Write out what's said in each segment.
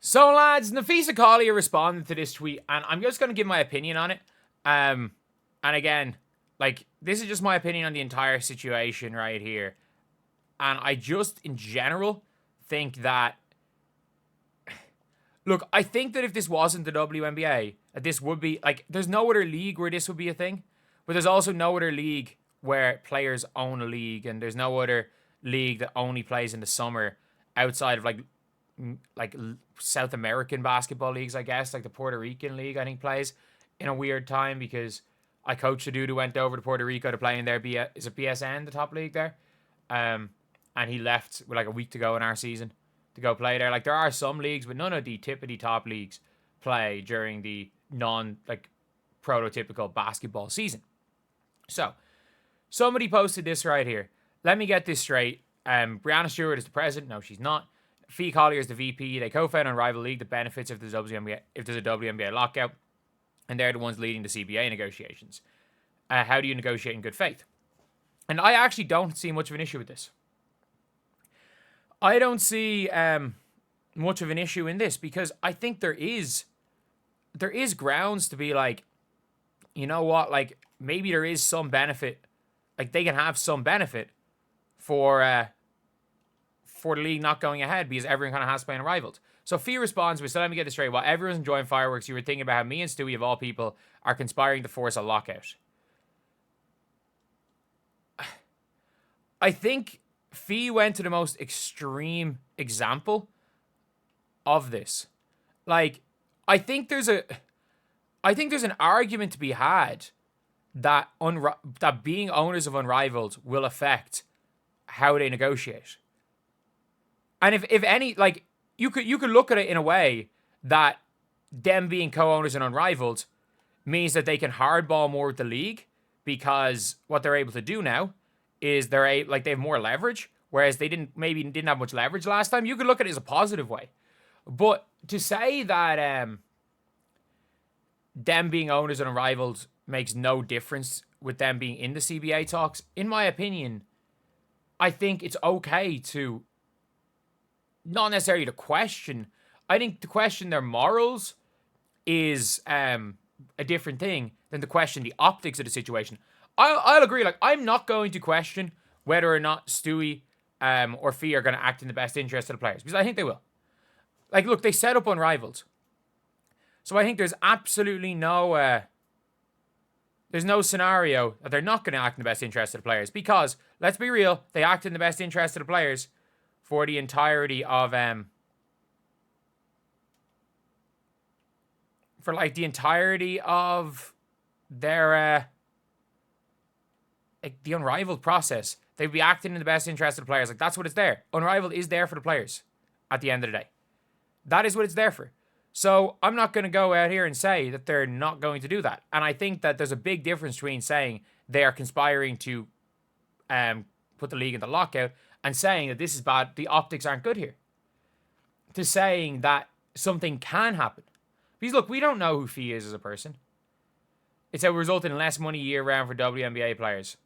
So, lads, Nafisa Collier responded to this tweet, and I'm just going to give my opinion on it. And again, like, this is just my opinion on the entire situation right here. And I just, in general, think that... Look, I think that if this wasn't the WNBA, this would be... Like, there's no other league where this would be a thing. But there's also no other league where players own a league. And there's no other league that only plays in the summer outside of, like South American basketball leagues, I guess. Like the Puerto Rican league, I think, plays in a weird time because I coached a dude who went over to Puerto Rico to play in their is it BSN, the top league there? And he left with like a week to go in our season to go play there. Like, there are some leagues, but none of the tippity top leagues play during the prototypical basketball season. So, somebody posted this right here. Let me get this straight. Breanna Steward is the president. No, she's not. Fee Collier is the VP. They co-found Unrivaled League, the benefits if there's a WNBA lockout, and they're the ones leading the CBA negotiations. How do you negotiate in good faith? And I actually don't see much of an issue with this. I don't see much of an issue in this because I think there is grounds to be like, you know what, like maybe there is some benefit, like they can have some benefit for the league not going ahead because everyone kind of has to play Unrivaled. So Fee responds with, so let me get this straight. While everyone's enjoying fireworks, you were thinking about how me and Stewie, of all people, are conspiring to force a lockout. I think Fee went to the most extreme example of this. Like, I think there's an argument to be had that that being owners of Unrivaled will affect how they negotiate. And if any, like, you could look at it in a way that them being co-owners in Unrivaled means that they can hardball more with the league because what they're able to do now is they have more leverage, whereas they didn't have much leverage last time. You could look at it as a positive way. But to say that them being owners in Unrivaled makes no difference with them being in the CBA talks, in my opinion, I think it's okay to not necessarily to question. I think to question their morals is a different thing than to question the optics of the situation. I'll agree. Like, I'm not going to question whether or not Stewie or Fee are going to act in the best interest of the players because I think they will. Like, look, they set up Unrivaled, so I think there's absolutely no there's no scenario that they're not going to act in the best interest of the players because let's be real, they act in the best interest of the players for the entirety of the entirety of their like the Unrivaled process. They'd be acting in the best interest of the players. Like, that's what it's there. Unrivaled is there for the players at the end of the day. That is what it's there for. So I'm not going to go out here and say that they're not going to do that. And I think that there's a big difference between saying they are conspiring to put the league in the lockout and saying that this is bad, the optics aren't good here, to saying that something can happen. Because look, we don't know who Fee is as a person. It's a result in less money year-round for WNBA players.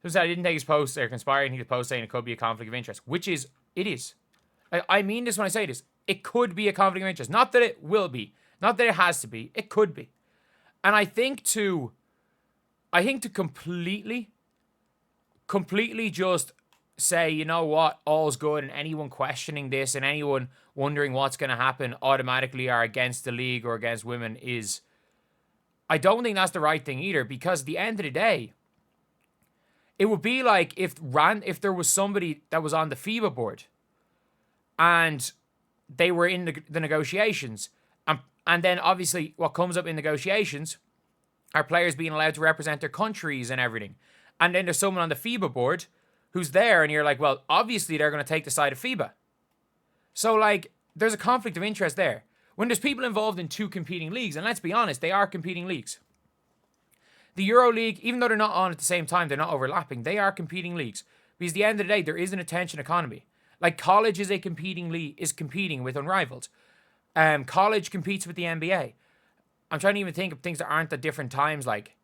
So I didn't take his post, they're conspiring to his post saying it could be a conflict of interest, which is, it is. I mean this when I say this. It could be a conflict of interest. Not that it will be. Not that it has to be. It could be. And I think to completely just say, you know what, all's good, and anyone questioning this and anyone wondering what's going to happen automatically are against the league or against women is, I don't think that's the right thing either, because at the end of the day, it would be like if there was somebody that was on the FIBA board and they were in the negotiations, and then obviously what comes up in negotiations are players being allowed to represent their countries and everything. And then there's someone on the FIBA board who's there, and you're like, well, obviously they're going to take the side of FIBA. So, like, there's a conflict of interest there. When there's people involved in two competing leagues, and let's be honest, they are competing leagues. The EuroLeague, even though they're not on at the same time, they're not overlapping, they are competing leagues. Because at the end of the day, there is an attention economy. Like, college is a competing league, is competing with Unrivaled. College competes with the NBA. I'm trying to even think of things that aren't at different times. Like,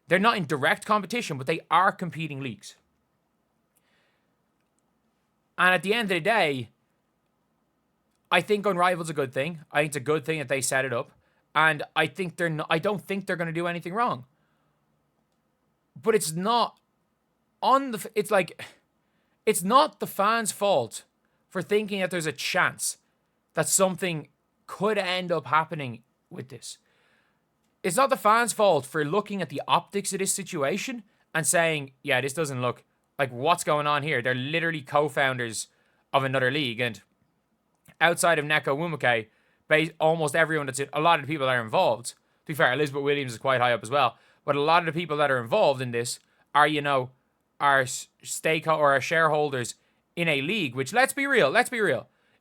they're not in direct competition, but they are competing leagues. And at the end of the day, I think Unrivaled's a good thing. I think it's a good thing that they set it up. And I think I don't think they're going to do anything wrong. But it's not it's not the fans' fault for thinking that there's a chance that something could end up happening with this. It's not the fans' fault for looking at the optics of this situation and saying, yeah, this doesn't look like what's going on here. They're literally co-founders of another league. And outside of Neko Wumuke, almost everyone a lot of the people that are involved, to be fair, Elizabeth Williams is quite high up as well, but a lot of the people that are involved in this are, our our shareholders in a league, which let's be real.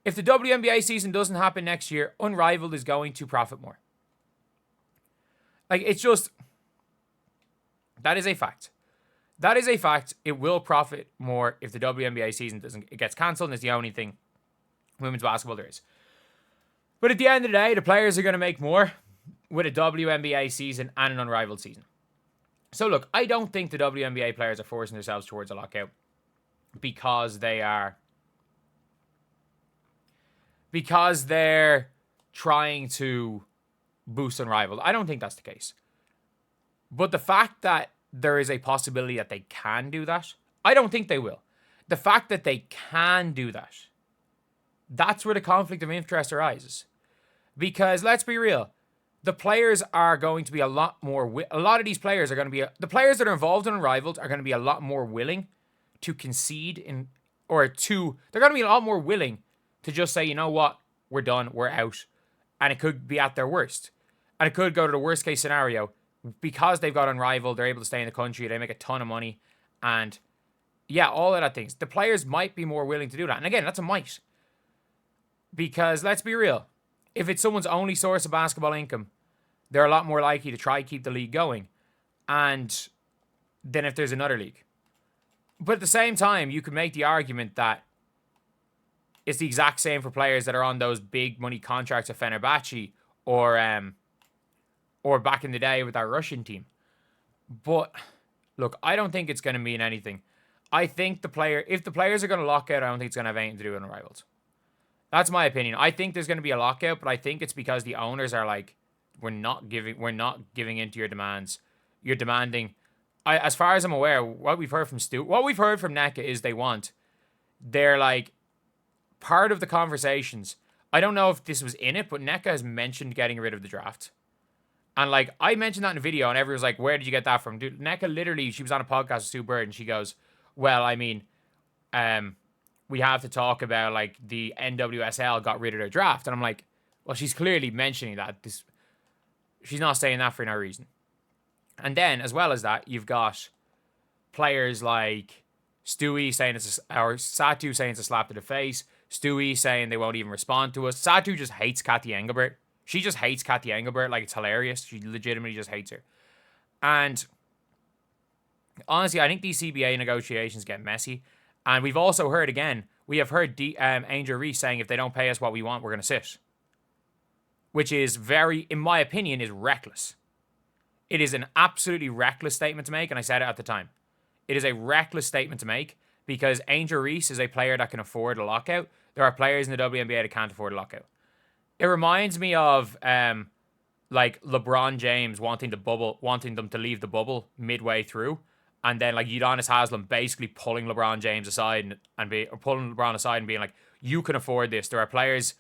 If the WNBA season doesn't happen next year, Unrivaled is going to profit more. Like, it's just, that is a fact. That is a fact. It will profit more if the WNBA season it gets cancelled, and it's the only thing women's basketball there is. But at the end of the day, the players are going to make more with a WNBA season and an Unrivaled season. So look, I don't think the WNBA players are forcing themselves towards a lockout because they're trying to boost Unrivaled. I don't think that's the case. But the fact that there is a possibility that they can do that, I don't think they will. The fact that they can do that, that's where the conflict of interest arises. Because let's be real, the players are going to be a lot of these players are going to be, the players that are involved in Unrivaled are going to be a lot more willing to concede they're going to be a lot more willing to just say, you know what, we're done, we're out. And it could be at their worst. And it could go to the worst case scenario. Because they've got Unrivaled, they're able to stay in the country, they make a ton of money. And yeah, all of that things. The players might be more willing to do that. And again, that's a might. Because let's be real, if it's someone's only source of basketball income, they're a lot more likely to try to keep the league going and than if there's another league. But at the same time, you could make the argument that it's the exact same for players that are on those big money contracts at Fenerbahce or back in the day with our Russian team. But look, I don't think it's going to mean anything. I think if the players are going to lock out, I don't think it's going to have anything to do with Unrivaled. That's my opinion. I think there's going to be a lockout, but I think it's because the owners are like, we're not giving into your demands. You're demanding. As far as I'm aware, what we've heard from NECA is they're like, part of the conversations. I don't know if this was in it, but NECA has mentioned getting rid of the draft. And like, I mentioned that in a video, and everyone's like, where did you get that from? Dude, NECA literally, she was on a podcast with Steward, and she goes, well, I mean, we have to talk about, like, the NWSL got rid of their draft. And I'm like, well, she's clearly mentioning that. She's not saying that for no reason. And then, as well as that, you've got players like Stewie saying or Satu saying it's a slap to the face. Stewie saying they won't even respond to us. Satu just hates Kathy Engelbert. She just hates Kathy Engelbert like it's hilarious. She legitimately just hates her. And honestly, I think these CBA negotiations get messy. And we've also heard, again, Angel Reese saying if they don't pay us what we want, we're going to sit. Which is in my opinion, is reckless. It is an absolutely reckless statement to make, and I said it at the time. It is a reckless statement to make because Angel Reese is a player that can afford a lockout. There are players in the WNBA that can't afford a lockout. It reminds me of like LeBron James wanting them to leave the bubble midway through, and then like Udonis Haslem basically pulling LeBron James aside and being like, "You can afford this. There are players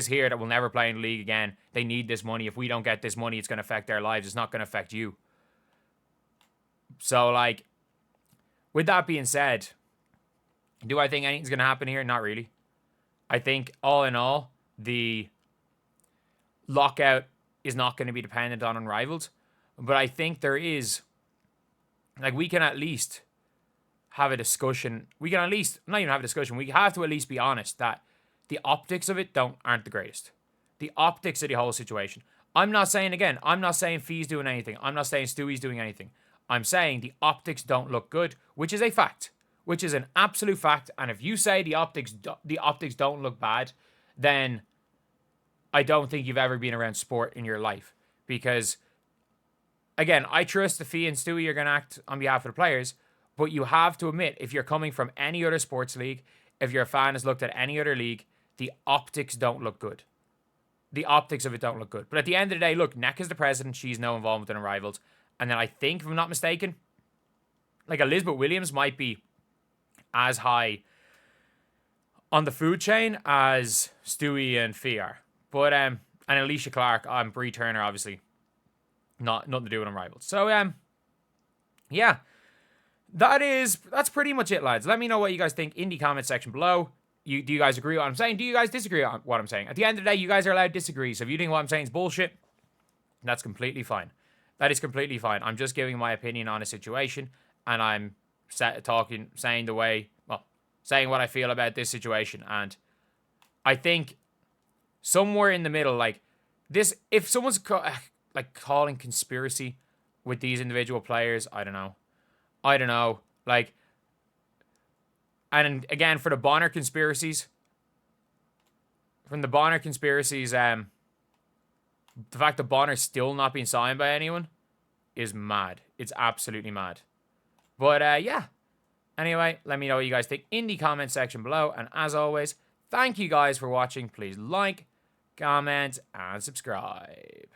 here that will never play in the league again. They need this money. If we don't get this money, it's going to affect their lives. It's not going to affect you." So like, with that being said, do I think anything's going to happen here? Not really. I think all in all, the lockout is not going to be dependent on Unrivaled. But I think there is, like, we can at least have a discussion. We can at least, not even have a discussion, we have to at least be honest that the optics of it aren't the greatest. The optics of the whole situation. I'm not saying Fee's doing anything. I'm not saying Stewie's doing anything. I'm saying the optics don't look good, which is a fact. Which is an absolute fact. And if you say the optics don't look bad, then I don't think you've ever been around sport in your life. Because, again, I trust the Fee and Stewie are going to act on behalf of the players, but you have to admit, if you're coming from any other sports league, if your fan has looked at any other league, the optics don't look good. The optics of it don't look good. But at the end of the day, look, Neck is the president. She's no involvement in Unrivaled. And then I think, if I'm not mistaken, like Elizabeth Williams might be as high on the food chain as Stewie and Fee are. But, and Alicia Clark and Bree Turner, obviously, nothing to do with Unrivaled. So, yeah. That's pretty much it, lads. Let me know what you guys think in the comment section below. Do you guys agree with what I'm saying? Do you guys disagree with what I'm saying? At the end of the day, you guys are allowed to disagree. So if you think what I'm saying is bullshit, that's completely fine. That is completely fine. I'm just giving my opinion on a situation, and I'm saying what I feel about this situation. And I think somewhere in the middle, like this, if someone's calling conspiracy with these individual players, I don't know. Like, and again, for the Bonner conspiracies, the fact that Bonner's still not being signed by anyone is mad. It's absolutely mad. But, yeah. Anyway, let me know what you guys think in the comment section below. And as always, thank you guys for watching. Please like, comment, and subscribe.